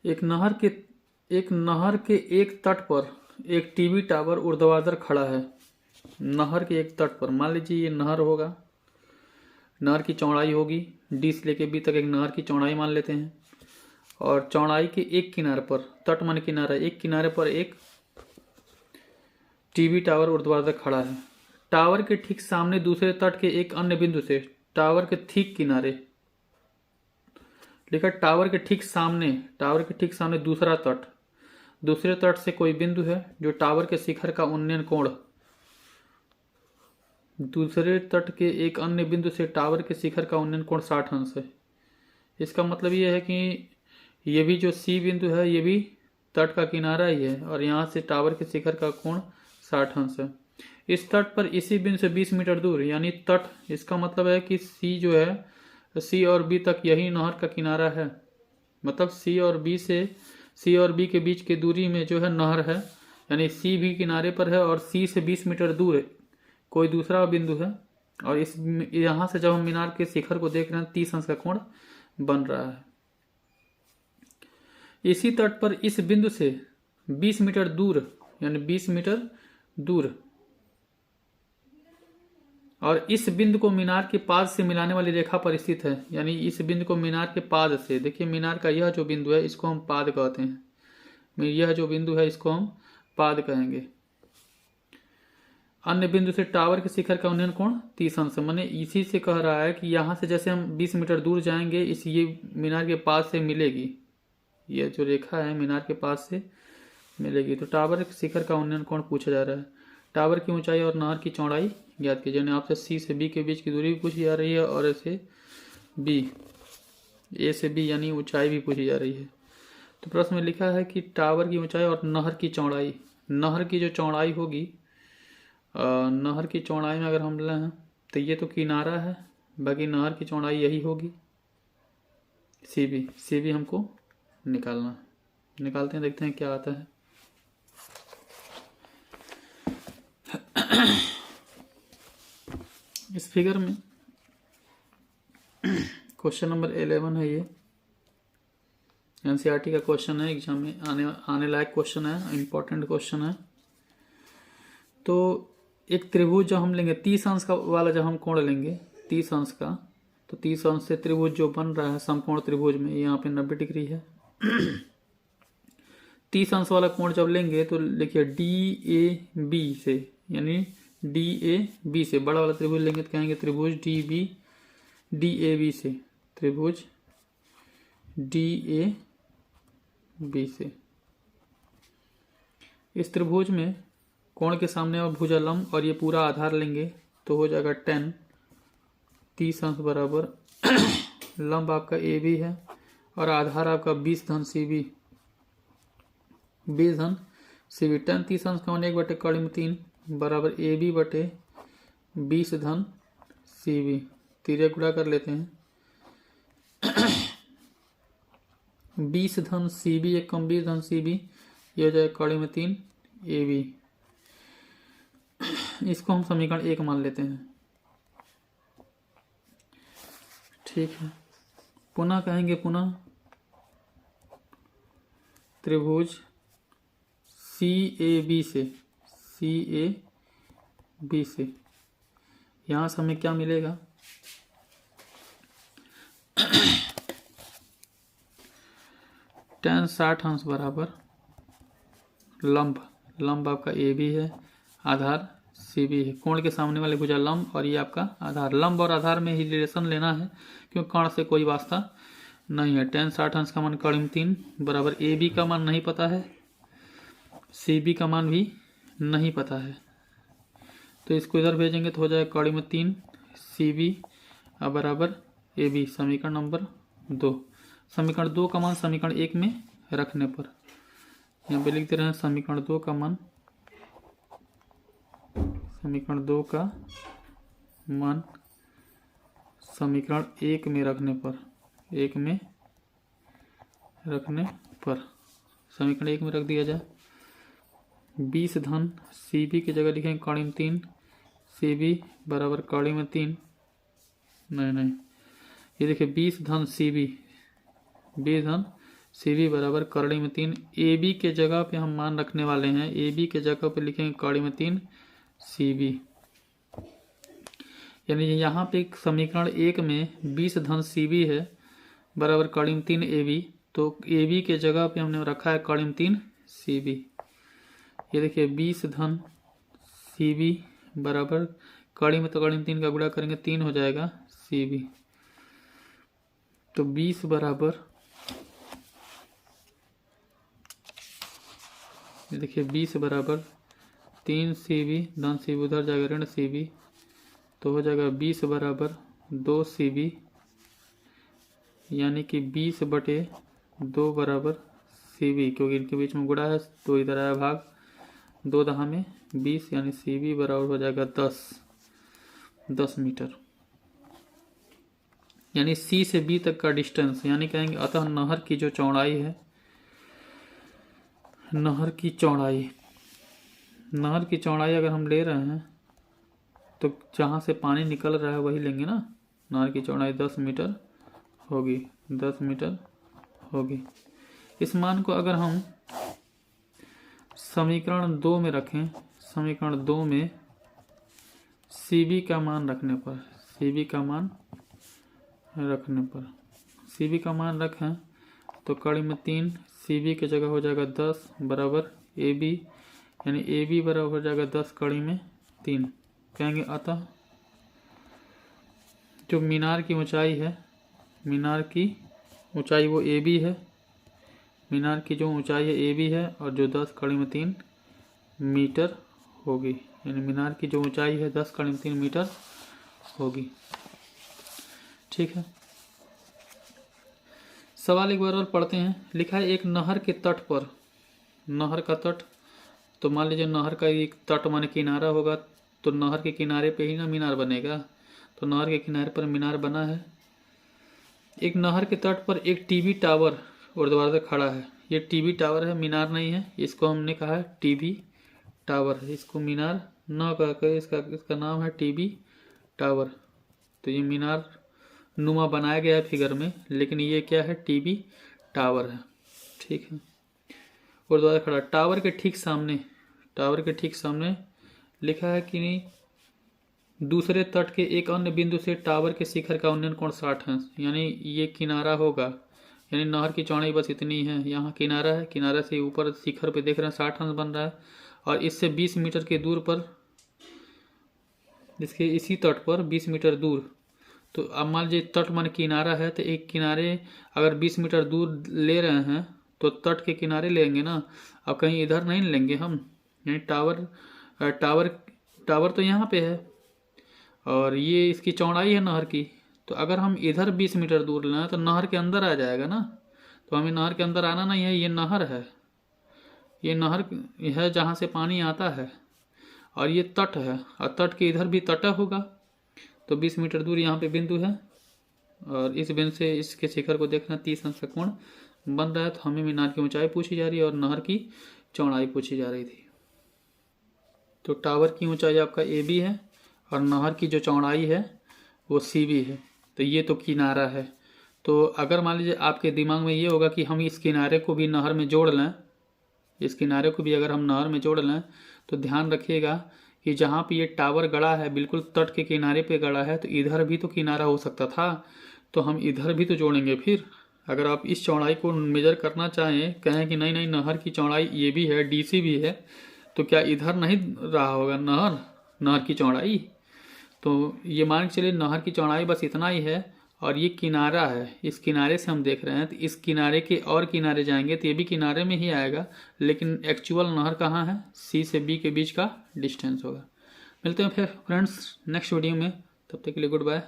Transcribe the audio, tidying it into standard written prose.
एक नहर के एक तट पर एक टीवी टावर ऊर्ध्वाधर खड़ा है। नहर के एक तट पर, मान लीजिए ये नहर होगा, नहर की चौड़ाई होगी डी से लेके बी तक, एक नहर की चौड़ाई मान लेते हैं। और चौड़ाई के एक किनारे पर, तट मान किनारा, एक किनारे पर एक टीवी टावर ऊर्ध्वाधर खड़ा है। टावर के ठीक सामने दूसरे तट के एक अन्य बिंदु से टावर के ठीक किनारे, लिखा टावर के ठीक सामने दूसरा तट, दूसरे तट से कोई बिंदु है जो टावर के शिखर का उन्नयन कोण, दूसरे तट के एक अन्य बिंदु से टावर के शिखर का उन्नयन कोण 60 अंश है। इसका मतलब ये है कि ये भी जो सी बिंदु है ये भी तट का किनारा ही है और यहाँ से टावर के शिखर का कोण 60 अंश है। इस तट पर इसी बिंदु से 20 मीटर दूर, यानी तट, इसका मतलब है कि सी जो है, सी और बी तक यही नहर का किनारा है। मतलब सी और बी के बीच की दूरी में जो है नहर है, यानी सी भी किनारे पर है और सी से 20 मीटर दूर है कोई दूसरा बिंदु है। और इस यहाँ से जब हम मीनार के शिखर को देख रहे हैं 30 अंश का कोण बन रहा है। इसी तट पर इस बिंदु से 20 मीटर दूर, यानी 20 मीटर दूर, और इस बिंदु को मीनार के पाद से मिलाने वाली रेखा पर स्थित है। यानी इस बिंदु को मीनार के पाद से, देखिए मीनार का यह जो बिंदु है इसको हम पाद कहते हैं, यह जो बिंदु है इसको हम पाद कहेंगे। अन्य बिंदु से टावर के शिखर का उन्नयन कोण 30 अंश, माने इसी से कह रहा है कि यहाँ से जैसे हम 20 मीटर दूर जाएंगे, इस ये मीनार के पास से मिलेगी, ये जो रेखा है मीनार के पास से मिलेगी। तो टावर के शिखर का उन्नयन कोण पूछा जा रहा है। टावर की ऊंचाई और नहर की चौड़ाई ज्ञात कीजिए। यानी आपसे सी से बी के बीच की दूरी भी पूछी जा रही है और ए से बी यानी ऊंचाई भी पूछी जा रही है। तो प्रश्न में लिखा है कि टावर की ऊंचाई और नहर की चौड़ाई, नहर की जो चौड़ाई होगी, नहर की चौड़ाई में अगर हम लें तो ये तो किनारा है, बाकी नहर की चौड़ाई यही होगी सी बी हमको निकालना, निकालते हैं, देखते हैं क्या आता है। इस फिगर में क्वेश्चन नंबर 11 है, ये एनसीईआरटी का क्वेश्चन है, एग्जाम में आने लायक क्वेश्चन है, इंपॉर्टेंट क्वेश्चन है। तो एक त्रिभुज जब हम लेंगे 30 अंश का वाला, जब हम कोण लेंगे 30 अंश का, तो 30 अंश से त्रिभुज जो बन रहा है समकोण त्रिभुज में, यहाँ पे 90 डिग्री है। 30 अंश वाला कोण जब लेंगे तो देखिए DAB से, यानी DAB से बड़ा वाला त्रिभुज लेंगे तो कहेंगे त्रिभुज DAB से, त्रिभुज DAB से। इस त्रिभुज में कोण के सामने और भुजालंब और ये पूरा आधार लेंगे तो हो जाएगा 10, 30 अंश बराबर लंब आपका AB है और आधार आपका 20 धन CB, 20 धन CB। 10 30 अंश का होने 1/3 बराबर AB बटे 20 धन CB। तीरे गुणा कर लेते हैं। 20 धन CB एक कम 20 धन CB, ये हो जाएगा 3 AB। इसको हम समीकरण 1 मान लेते हैं, ठीक है। पुनः कहेंगे, पुनः त्रिभुज CAB से यहां से हमें क्या मिलेगा, tan 60 अंश बराबर लंब आपका AB है, आधार CB है, कोण के सामने वाले भुजा लंब और ये आपका आधार। लंब और आधार में ही रिलेशन लेना है क्योंकि कर्ण से कोई वास्ता नहीं है। tan 60 अंश का मान 3 बराबर AB का मान नहीं पता है, CB का मान भी नहीं पता है, तो इसको इधर भेजेंगे तो हो जाएगा 3 CB बराबर AB। समीकरण नंबर 2। समीकरण 2 का मान समीकरण 1 में रखने पर यहाँ पे लिखते रहे समीकरण 2 का मान, समीकरण 2 का मान समीकरण 1 में रखने पर, 1 में रखने पर समीकरण 1 में रख दिया जाए। 20 धन CB की जगह लिखेंगे 3 CB बराबर 3, नहीं ये देखिए 20 धन CB, 20 धन CV बराबर कड़ी में 3। AB के जगह पे हम मान रखने वाले हैं, AB के जगह पे लिखेंगे कड़ी में 3 CV। यानी यहाँ पे समीकरण 1 में 20 धन CV है बराबर कड़ी में 3 AB, तो AB के जगह पे हमने रखा है कड़ी में 3 CV। ये देखिए 20 धन CV बराबर कड़ी में, तो कड़ी में 3 का गुणा करेंगे 3 हो जाएगा CV। तो 20 बराबर, ये देखिए 20 बराबर 3 CV, धन CV उधर जाएगा ऋण CV, तो हो जाएगा 20 बराबर 2 CV, यानी कि 20 बटे 2 बराबर CV, क्योंकि इनके बीच में गुणा है तो इधर आया भाग, 2 दहा में 20, यानी CV बराबर हो जाएगा 10 मीटर। यानी C से B तक का डिस्टेंस, यानी कहेंगे अतः नहर की जो चौड़ाई है, नहर की चौड़ाई अगर हम ले रहे हैं तो जहाँ से पानी निकल रहा है वही लेंगे ना। नहर की चौड़ाई 10 मीटर होगी, 10 मीटर होगी। इस मान को अगर हम समीकरण 2 में रखें, समीकरण 2 में CV का मान रखने पर, CV का मान रखें तो कड़ी में 3 CV की जगह हो जाएगा 10 बराबर AB, यानी AB बराबर हो जाएगा 10 कड़ी में 3। कहेंगे अतः जो मीनार की ऊंचाई है, मीनार की ऊंचाई वो AB है, मीनार की जो ऊंचाई है AB है, और जो 10 कड़ी में 3 मीटर होगी, यानी मीनार की जो ऊंचाई है 10 कड़ी में 3 मीटर होगी। ठीक है, सवाल एक बार और पढ़ते हैं। लिखा है एक नहर के तट पर, नहर का तट, तो मान लीजिए नहर का एक तट माने किनारा होगा, तो नहर के किनारे पे ही ना मीनार बनेगा, तो नहर के किनारे पर मीनार बना है। एक नहर के तट पर एक टीवी टावर ऊर्ध्वाधर खड़ा है। ये टीवी टावर है, मीनार नहीं है, इसको हमने कहा है टीवी टावर, इसको मीनार न कहकर इसका नाम है टीवी टावर। तो ये मीनार नुमा बनाया गया है फिगर में, लेकिन ये क्या है, टीवी टावर है। ठीक है, ऊर्ध्वाधर खड़ा, टावर के ठीक सामने लिखा है कि दूसरे तट के एक अन्य बिंदु से टावर के शिखर का उन्नयन कोण 60 है। यानी ये किनारा होगा, यानी नहर की चौड़ाई बस इतनी है, यहाँ किनारा है, किनारा से ऊपर शिखर पे देख रहे हैं 60 अंश बन रहा है, और इससे 20 मीटर के दूर पर, इसके इसी तट पर 20 मीटर दूर, तो अब मान लीजिए तट मान किनारा है, तो एक किनारे अगर 20 मीटर दूर ले रहे हैं तो तट के किनारे लेंगे ना, अब कहीं इधर नहीं लेंगे हम। यानी टावर तो यहाँ पे है और ये इसकी चौड़ाई है नहर की, तो अगर हम इधर 20 मीटर दूर लें तो नहर के अंदर आ जाएगा ना, तो हमें नहर के अंदर आना नहीं है। ये नहर है, ये नहर है जहाँ से पानी आता है, और ये तट है, और तट के इधर भी तट होगा, तो 20 मीटर दूर यहाँ पे बिंदु है, और इस बिंदु से इसके शिखर को देखना 30 अंश का कोण बन रहा है। तो हमें मीनार की ऊंचाई पूछी जा रही है और नहर की चौड़ाई पूछी जा रही थी। तो टावर की ऊंचाई आपका AB है और नहर की जो चौड़ाई है वो CV है। तो ये तो किनारा है, तो अगर मान लीजिए आपके दिमाग में ये होगा कि हम इस किनारे को भी नहर में जोड़ लें, इस किनारे को भी अगर हम नहर में जोड़ लें, तो ध्यान रखिएगा कि जहाँ पे ये टावर गड़ा है बिल्कुल तट के किनारे पे गड़ा है, तो इधर भी तो किनारा हो सकता था, तो हम इधर भी तो जोड़ेंगे। फिर अगर आप इस चौड़ाई को मेजर करना चाहें, कहें कि नहीं नहर की चौड़ाई ये भी है, DC भी है, तो क्या इधर नहीं रहा होगा नहर की चौड़ाई? तो ये मान के चलिए नहर की चौड़ाई बस इतना ही है, और ये किनारा है, इस किनारे से हम देख रहे हैं, तो इस किनारे के और किनारे जाएंगे तो ये भी किनारे में ही आएगा, लेकिन एक्चुअल नहर कहाँ है, C से B के बीच का डिस्टेंस होगा। मिलते हैं फिर फ्रेंड्स नेक्स्ट वीडियो में, तब तक के लिए गुड बाय।